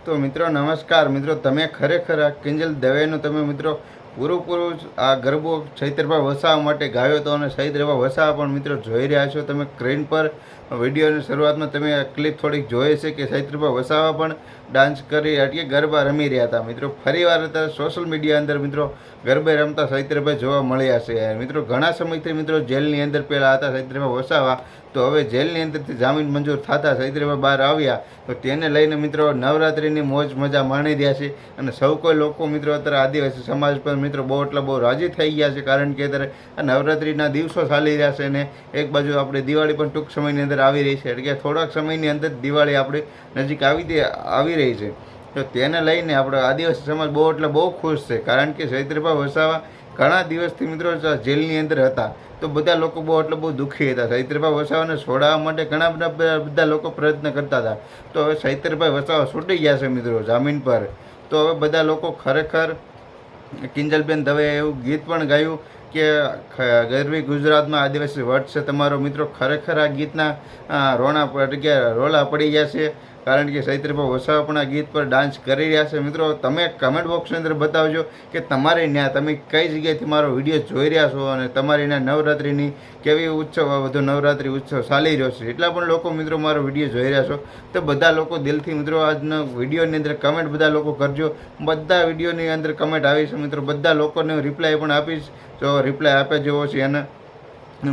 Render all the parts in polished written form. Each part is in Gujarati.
તો મિત્રો નમસ્કાર મિત્રો, તમે ખરેખર આ કિંજલ દવેનું તમે મિત્રો પૂરું આ ગરબો ચૈત્રભા વસાવવા માટે ગાયો હતો અને ચૈત્રભા વસાવવા પણ મિત્રો જોઈ રહ્યા છો તમે સ્ક્રીન પર. વિડીયોની શરૂઆતમાં તમે આ ક્લિપ થોડીક જોઈ છે કે ચૈત્રભા વસાવવા પણ ડાન્સ કરી એટલે ગરબા રમી રહ્યા હતા. મિત્રો ફરીવાર અત્યારે સોશિયલ મીડિયા અંદર મિત્રો ગરબે રમતા ચૈત્રભાઈ જોવા મળ્યા છે. મિત્રો ઘણા સમયથી મિત્રો જેલની અંદર પહેલાં હતા ચૈત્રભા વસાવવા, તો હવે જેલની અંદરથી જામીન મંજૂર થતા ચૈત્રભા બહાર આવ્યા, તો તેને લઈને મિત્રો નવરાત્રિની મોજ મજા માણી રહ્યા છે. અને સૌ કોઈ લોકો મિત્રો અત્યારે આદિવાસી સમાજ પર મિત્રો બહુ રાજી થઈ ગયા છે, કારણ કે અત્યારે આ નવરાત્રિના દિવસો ચાલી રહ્યા છે અને એક બાજુ આપણે દિવાળી પણ ટૂંક સમયની અંદર આવી રહી છે, એટલે કે થોડાક સમયની અંદર દિવાળી આપણી નજીક આવી રહી છે. તો તેને લઈને આપણે આદિવાસી સમાજ બહુ ખુશ છે, કારણ કે ચૈત્રભા વસાવા ઘણા દિવસથી મિત્રો જેલની અંદર હતા, તો બધા લોકો બહુ દુઃખી હતા. ચૈત્રભા વસાવાને છોડાવવા માટે ઘણા બધા લોકો પ્રયત્ન કરતા હતા. તો હવે ચૈત્રભાઈ વસાવા છૂટી ગયા છે મિત્રો જામીન પર. તો હવે બધા લોકો ખરેખર કિંજલબેન દવેએ એવું ગીત પણ ગાયું કે ગરવી ગુજરાતમાં આદિવાસી વટ છે તમારો. મિત્રો ખરેખર આ ગીતના રોલા પડી ગયા છે, કારણ કે ચૈત્રભા વસાવા પણ આ ગીત પર ડાન્સ કરી રહ્યા છે. મિત્રો તમે કમેન્ટ બોક્સની અંદર બતાવજો કે તમારે ત્યાં તમે કઈ જગ્યાએથી મારો વિડીયો જોઈ રહ્યા છો અને તમારી ત્યાં નવરાત્રિની કેવી વધુ નવરાત્રિ ઉત્સવ ચાલી રહ્યો છે. એટલા પણ લોકો મિત્રો મારો વિડીયો જોઈ રહ્યા છો, તો બધા લોકો દિલથી મિત્રો આજના વિડીયોની અંદર કમેન્ટ બધા લોકો કરજો. બધા વિડીયોની અંદર કમેન્ટ આવી છે મિત્રો, બધા લોકોને રિપ્લાય પણ આપીશ, જો રિપ્લાય આપ્યા જેવો છે એને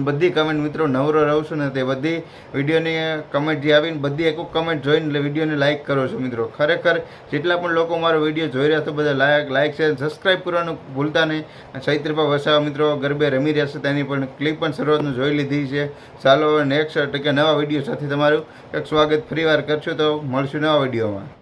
બધી કમેન્ટ મિત્રો નવરો રહું છું ને તે બધી વિડીયોની કમેન્ટ જે આવીને બધી એક કમેન્ટ જોઈને એટલે વિડીયોને લાઇક કરો છો. મિત્રો ખરેખર જેટલા પણ લોકો મારો વિડીયો જોઈ રહ્યા છો બધા લાઇક શેર સબસ્ક્રાઈબ કરવાનું ભૂલતા નહીં. ચૈત્રભા વસાવા મિત્રો ગરબે રમી રહ્યા છે તેની પણ ક્લિપ પણ શરૂઆતનું જોઈ લીધી છે. ચાલો નેક્સ્ટ નવા વિડીયો સાથે તમારું એક સ્વાગત ફરીવાર કરશું, તો મળશું નવા વિડીયોમાં.